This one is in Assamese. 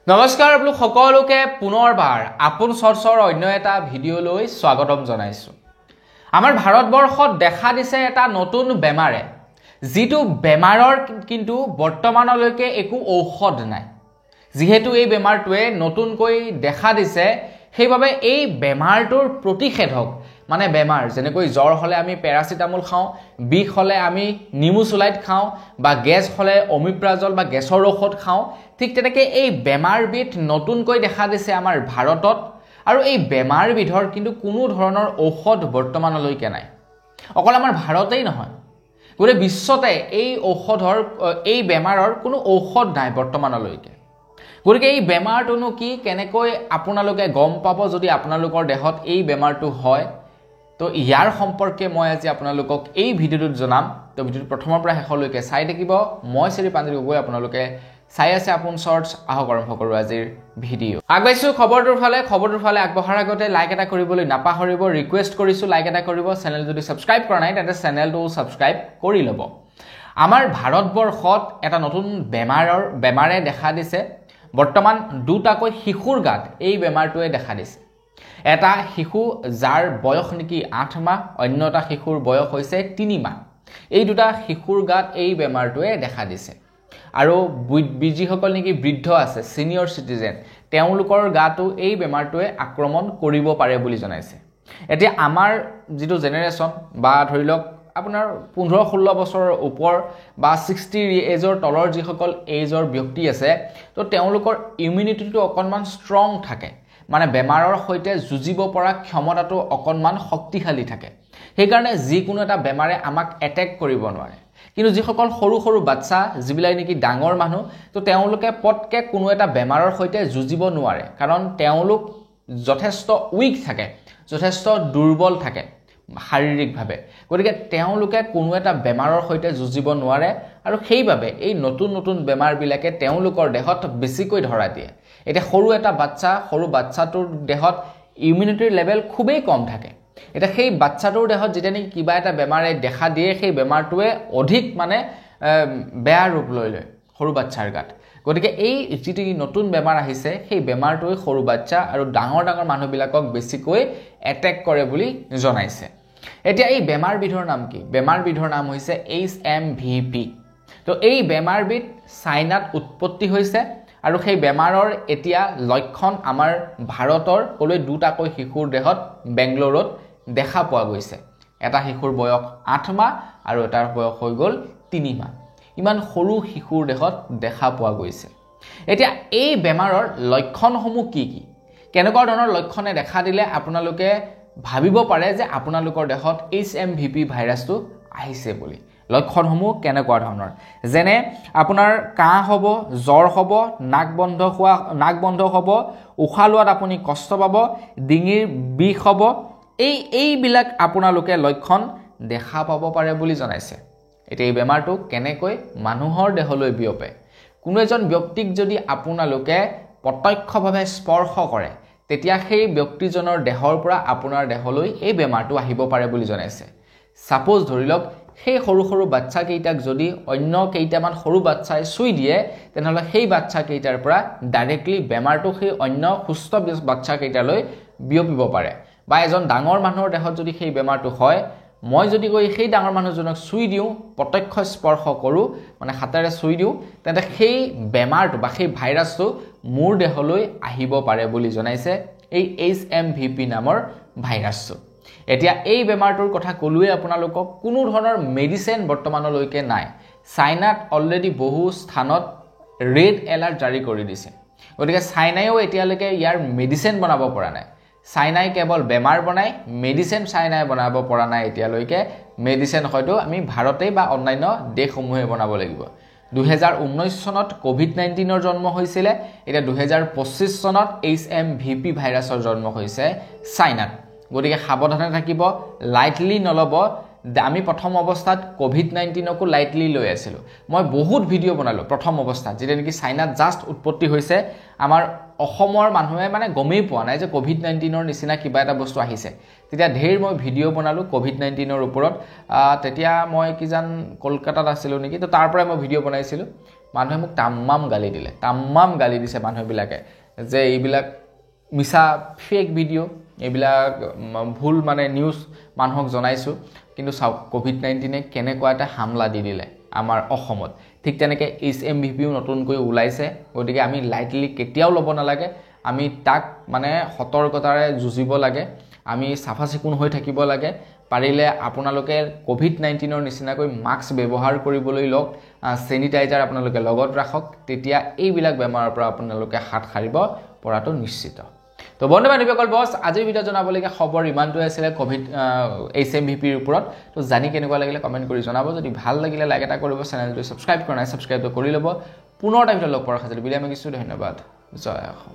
নমস্কাৰ আপোনালোক সকলোকে পুনৰবাৰ আপোন চৰ্চৰ অন্য এটা ভিডিঅ'লৈ স্বাগতম জনাইছো। আমাৰ ভাৰতবৰ্ষত দেখা দিছে এটা নতুন বেমাৰে, যিটো বেমাৰৰ কিন্তু বৰ্তমানলৈকে একো ঔষধ নাই। যেহেতু এই বেমাৰটোৱে নতুনকৈ দেখা দিছে, সেইবাবে এই বেমাৰটোৰ প্ৰতিষেধক মানে বেমাৰ যেনেকৈ জ্বৰ হলে আমি পেৰাচিটামল খাওঁ, বিষ হলে আমি নিমুচুলাইট খাওঁ বা গেছ হলে অমিপ্ৰাজল বা গেছৰ ঔষধ খাওঁ, ঠিক তেনেকৈ এই বেমাৰবিধ নতুনকৈ দেখা দিছে আমাৰ ভাৰতত। আৰু এই বেমাৰবিধৰ কিন্তু কোনো ধৰণৰ ঔষধ বৰ্তমানলৈকে নাই। অকল আমাৰ ভাৰতেই নহয়, গোটেই বিশ্বতে এই বেমাৰৰ কোনো ঔষধ নাই বৰ্তমানলৈকে। গতিকে এই বেমাৰটোনো কি, কেনেকৈ আপোনালোকে গম পাব যদি আপোনালোকৰ দেহত এই বেমাৰটো হয়, তো ইয়াৰ সম্পৰ্কে মই আজি আপোনালোকক এই ভিডিঅ'টোত জনাম। তো ভিডিঅ'টো প্ৰথমৰ পৰা শেষলৈকে চাই থাকিব। মই শ্ৰী পাঞ্জী গগৈ, আপোনালোকে চাই আছে আপোন চৰ্চ। আহক আৰম্ভ কৰোঁ আজিৰ ভিডিঅ'। আগবাঢ়িছোঁ খবৰটোৰ ফালে আগবঢ়াৰ আগতে লাইক এটা কৰিবলৈ নাপাহৰিব, ৰিকুৱেষ্ট কৰিছোঁ লাইক এটা কৰিব। চেনেল যদি ছাবস্ক্ৰাইব কৰা নাই তেন্তে চেনেলটো ছাবস্ক্ৰাইব কৰি ল'ব। আমাৰ ভাৰতবৰ্ষত এটা নতুন বেমাৰে দেখা দিছে। বৰ্তমান দুটাকৈ শিশুৰ গাত এই বেমাৰটোৱে দেখা দিছে। এটা শিশু যাৰ বয়স নেকি 8 মাহ, অন্য এটা শিশুৰ বয়স হৈছে 3 মাহ। এই দুটা শিশুৰ গাত এই বেমাৰটোৱে দেখা দিছে। আৰু যিসকল নেকি বৃদ্ধ আছে, ছিনিয়ৰ চিটিজেন, তেওঁলোকৰ গাতো এই বেমাৰটোৱে আক্ৰমণ কৰিব পাৰে বুলি জনাইছে। এতিয়া আমাৰ যিটো জেনেৰেশ্যন বা ধৰি লওক আপোনাৰ 15-16 বছৰৰ ওপৰ বা 60 এজৰ তলৰ যিসকল এজৰ ব্যক্তি আছে, তো তেওঁলোকৰ ইমিউনিটিটো অকণমান ষ্ট্ৰং থাকে, মানে বেমাৰৰ সৈতে যুঁজিব পৰা ক্ষমতাটো অকণমান শক্তিশালী থাকে। সেইকাৰণে যিকোনো এটা বেমাৰে আমাক এটেক কৰিব নোৱাৰে। কিন্তু যিসকল সৰু সৰু বাচ্চা, যিবিলাক নেকি ডাঙৰ মানুহ, তো তেওঁলোকে পটকৈ কোনো এটা বেমাৰৰ সৈতে যুঁজিব নোৱাৰে, কাৰণ তেওঁলোক যথেষ্ট উইক থাকে, যথেষ্ট দুৰ্বল থাকে শাৰীৰিকভাৱে। গতিকে তেওঁলোকে কোনো এটা বেমাৰৰ সৈতে যুঁজিব নোৱাৰে, আৰু সেইবাবে এই নতুন বেমাৰবিলাকে তেওঁলোকৰ দেহত বেছিকৈ ধৰা দিয়ে। এতিয়া সৰু বাচ্চাটোৰ দেহত ইমিউনিটিৰ লেভেল খুবেই কম থাকে। এতিয়া সেই বাচ্চাটোৰ দেহত যেতিয়া নেকি কিবা এটা বেমাৰে দেখা দিয়ে, সেই বেমাৰটোৱে অধিক মানে বেয়া ৰূপ লৈ লয় সৰু বাচ্চাৰ গাত। গতিকে এই যিটো নতুন বেমাৰ আহিছে, সেই বেমাৰটোৱে সৰু বাচ্চা আৰু ডাঙৰ মানুহবিলাকক বেছিকৈ এটেক কৰে বুলি জনাইছে। এতিয়া এই বেমাৰবিধৰ নাম কি? বেমাৰবিধৰ নাম হৈছে HMVP। তো এই বেমাৰবিধ চাইনাত উৎপত্তি হৈছে, আৰু সেই বেমাৰৰ এতিয়া লক্ষণ আমাৰ ভাৰতৰ ক'লৈ দুটাকৈ শিশুৰ দেহত বেংগলোৰত দেখা পোৱা গৈছে। এটা শিশুৰ বয়স 8 মাহ আৰু এটাৰ বয়স হৈ গ'ল 3 মাহ। ইমান সৰু শিশুৰ দেহত দেখা পোৱা গৈছে। এতিয়া এই বেমাৰৰ লক্ষণসমূহ কি? কেনেকুৱা ধৰণৰ লক্ষণে দেখা দিলে আপোনালোকে ভাবিব পাৰে যে আপোনালোকৰ দেহত HMVP ভাইৰাছটো আহিছে বুলি? লক্ষণসমূহ কেনেকুৱা ধৰণৰ? যেনে আপোনাৰ কাহ হ'ব, জ্বৰ হ'ব, নাক বন্ধ হ'ব, উশাহ লোৱাত আপুনি কষ্ট পাব, ডিঙিৰ বিষ হ'ব। এইবিলাক আপোনালোকে লক্ষণ দেখা পাব পাৰে বুলি জনাইছে। এতিয়া এই বেমাৰটো কেনেকৈ মানুহৰ দেহলৈ বিয়পে? কোনো এজন ব্যক্তিক যদি আপোনালোকে প্ৰত্যক্ষভাৱে স্পৰ্শ কৰে, তেতিয়া সেই ব্যক্তিজনৰ দেহৰ পৰা আপোনাৰ দেহলৈ এই বেমাৰটো আহিব পাৰে বুলি জনাইছে। ছাপোজ ধৰি লওক সেই সৰু বাচ্চাকেইটাক যদি অন্য কেইটামান সৰু বাচ্চাই চুই দিয়ে, তেনেহ'লে সেই বাচ্চাকেইটাৰ পৰা ডাইৰেক্টলি বেমাৰটো সেই অন্য সুস্থ বাচ্চাকেইটালৈ বিয়পিব পাৰে। বা এজন ডাঙৰ মানুহৰ দেহত যদি সেই বেমাৰটো হয়, মই যদি গৈ সেই ডাঙৰ মানুহজনক চুই দিওঁ, প্ৰত্যক্ষ স্পৰ্শ কৰোঁ, মানে হাতেৰে চুই দিওঁ, তেন্তে সেই বেমাৰটো বা সেই ভাইৰাছটো মোৰ দেহলৈ আহিব পাৰে বুলি জনাইছে এই HMVP নামৰ ভাইৰাছটো। এতিয়া এই বেমাৰটোৰ কথা ক'লোৱে আপোনালোকক, কোনো ধৰণৰ মেডিচিন বৰ্তমানলৈকে নাই। চাইনাত অলৰেডি বহু স্থানত ৰেড এলাৰ্ট জাৰি কৰি দিছে। গতিকে চাইনায়ো এতিয়ালৈকে ইয়াৰ মেডিচিন বনাব পৰা নাই। চাইনাই কেৱল বেমাৰ বনায়, মেডিচিন চাইনাই বনাব পৰা নাই এতিয়ালৈকে। মেডিচিন হয়তো আমি ভাৰতেই বা অন্যান্য দেশসমূহে বনাব লাগিব। 2019 চনত COVID-19ৰ জন্ম হৈছিলে। এতিয়া 2025 চনত HMVP ভাইৰাছৰ জন্ম হৈছে চাইনাত। গতিকে সাৱধানে থাকিব, লাইটলি নল'ব আমি প্ৰথম অৱস্থাত কোভিড-19কো লাইটলি লৈ আছিলোঁ মই বহুত ভিডিঅ' বনালোঁ প্ৰথম অৱস্থাত যেতিয়া নেকি চাইনাত জাষ্ট উৎপত্তি হৈছে আমাৰ অসমৰ মানুহে মানে গমেই পোৱা নাই যে কোভিড-19ৰ নিচিনা কিবা এটা বস্তু আহিছে তেতিয়া ঢেৰ মই ভিডিঅ' বনালোঁ কোভিড-19ৰ ওপৰত তেতিয়া মই কিজান কলকাতাত আছিলোঁ নেকি তো তাৰ পৰাই মই ভিডিঅ' বনাইছিলোঁ মানুহে মোক তাম্মাম গালি দিছে মানুহবিলাকে যে এইবিলাক মিছা ফেক ভিডিঅ' এইবিলাক ভুল মানে নিউজ মানুহক জনাইছোঁ কিন্তু চাওক কোভিড-19 কেনেকুৱা এটা হামলা দি দিলে আমাৰ অসমত ঠিক তেনেকৈ HMVPও নতুনকৈ ওলাইছে গতিকে আমি লাইটলি কেতিয়াও ল'ব নালাগে আমি তাক মানে সতৰ্কতাৰে যুঁজিব লাগে আমি চাফা চিকুণ হৈ থাকিব লাগে পাৰিলে আপোনালোকে কোভিড-19ৰ নিচিনাকৈ মাস্ক ব্যৱহাৰ কৰিবলৈ লওক চেনিটাইজাৰ আপোনালোকে লগত ৰাখক তেতিয়া এইবিলাক বেমাৰৰ পৰা আপোনালোকে হাত সাৰিব পৰাটো নিশ্চিত তো বন্ধু বান্ধৱীসকল বস আজিৰ ভিডিঅ' জনাবলগীয়া খবৰ ইমানটোৱে আছিলে কোভিড HMVPৰ ওপৰত তো জানি কেনেকুৱা লাগিলে কমেণ্ট কৰি জনাব যদি ভাল লাগিলে লাইক এটা কৰিব চেনেলটো ছাবস্ক্ৰাইব কৰা নাই ছাবস্ক্ৰাইবটো কৰি ল'ব পুনৰ এটা ভিডিঅ' লগ পোৱাৰ খাতিৰত বিদায় মাগিছোঁ ধন্যবাদ জয় অসম